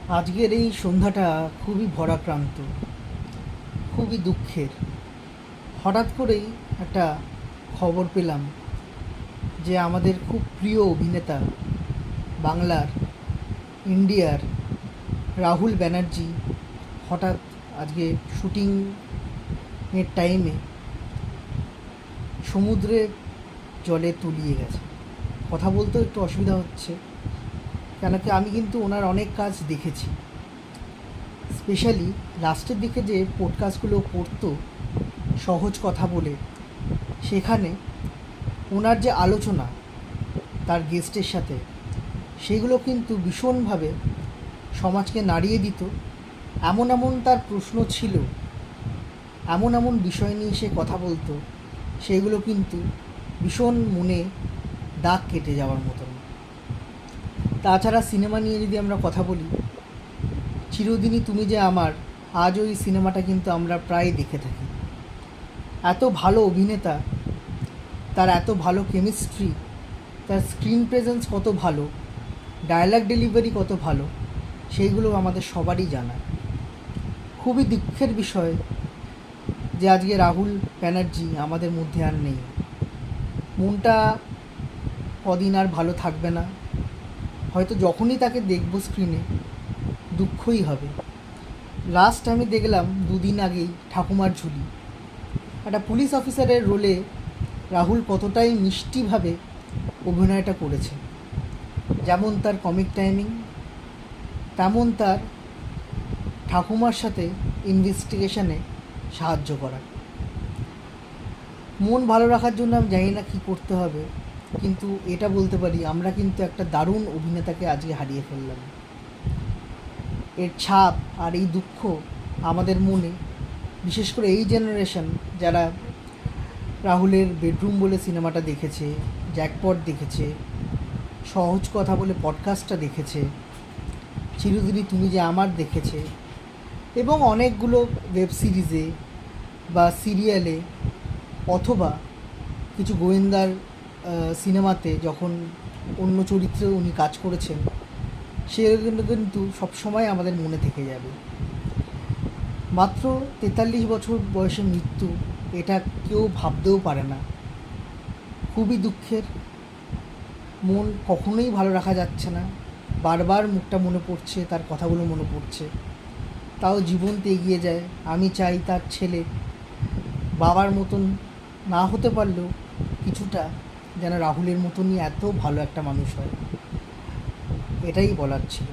আজকের এই সন্ধ্যাটা খুবই ভরাক্রান্ত, খুবই দুঃখের। হঠাৎ করেই একটা খবর পেলাম যে আমাদের খুব প্রিয় অভিনেতা, বাংলার, ইন্ডিয়ার রাহুল ব্যানার্জি হঠাৎ আজকে শুটিংয়ের টাইমে সমুদ্রে জলে তলিয়ে গেছে। কথা বলতেও একটু অসুবিধা হচ্ছে, কেন কি আমি কিন্তু ওনার অনেক কাজ দেখেছি। স্পেশালি লাস্টের দিকে যে পডকাস্টগুলো করতো সহজ কথা বলে, সেখানে ওনার যে আলোচনা তার গেস্টের সাথে, সেগুলো কিন্তু ভীষণভাবে সমাজকে নাড়িয়ে দিত। এমন এমন তার প্রশ্ন ছিল, এমন এমন বিষয় নিয়ে সে কথা বলতো, সেগুলো কিন্তু ভীষণ মনে দাগ কেটে যাওয়ার মতন। তাছাড়া সিনেমা নিয়ে যদি আমরা কথা বলি, চিরদিনই তুমি যে আমার, আজ ওই সিনেমাটা কিন্তু আমরা প্রায় দেখে থাকি। এত ভালো অভিনেতা, তার এত ভালো কেমিস্ট্রি, তার স্ক্রিন প্রেজেন্স কত ভালো, ডায়ালগ ডেলিভারি কত ভালো, সেইগুলো আমাদের সবারই জানা। খুবই দুঃখের বিষয় যে আজকে রাহুল ব্যানার্জি আমাদের মধ্যে আর নেই। মনটা কদিন আর ভালো থাকবে না। হয়তো যখনই তাকে দেখব স্ক্রিনে, দুঃখই হবে। লাস্ট আমি দেখলাম দুদিন আগেই ঠাকুমার ঝুলি, একটা পুলিশ অফিসারের রোলে রাহুল কতটাই মিষ্টিভাবে অভিনয়টা করেছে। যেমন তার কমিক টাইমিং, তেমন তার ঠাকুমার সাথে ইনভেস্টিগেশনে সাহায্য করা। মন ভালো রাখার জন্য আমি জানি না কী করতে হবে, কিন্তু এটা বলতে পারি আমরা কিন্তু একটা দারুণ অভিনেতাকে আজকে হারিয়ে ফেললাম। এর ছাপ আর এই দুঃখ আমাদের মনে, বিশেষ করে এই জেনারেশন যারা রাহুলের বেডরুম বলে সিনেমাটা দেখেছে, জ্যাকপট দেখেছে, সহজ কথা বলে পডকাস্টটা দেখেছে, চিরদিনই তুমি যে আমার দেখেছে, এবং অনেকগুলো ওয়েব সিরিজে বা সিরিয়ালে অথবা কিছু গোয়েন্দার সিনেমাতে যখন অন্য চরিত্রে উনি কাজ করেছেন, সেগুলো কিন্তু সবসময় আমাদের মনে থেকে যাবে। মাত্র 43 বছর বয়সে মৃত্যু, এটা কেউ ভাবতেও পারে না। খুবই দুঃখের। মন কখনোই ভালো রাখা যাচ্ছে না, বারবার মুখটা মনে পড়ছে, তার কথাগুলো মনে পড়ছে, তাও জীবনতে এগিয়ে যায়। আমি চাই তার ছেলে বাবার মতন না হতে পারলেও কিছুটা যেন রাহুলের মতনই এত ভালো একটা মানুষ হয়। এটাই বলার ছিল।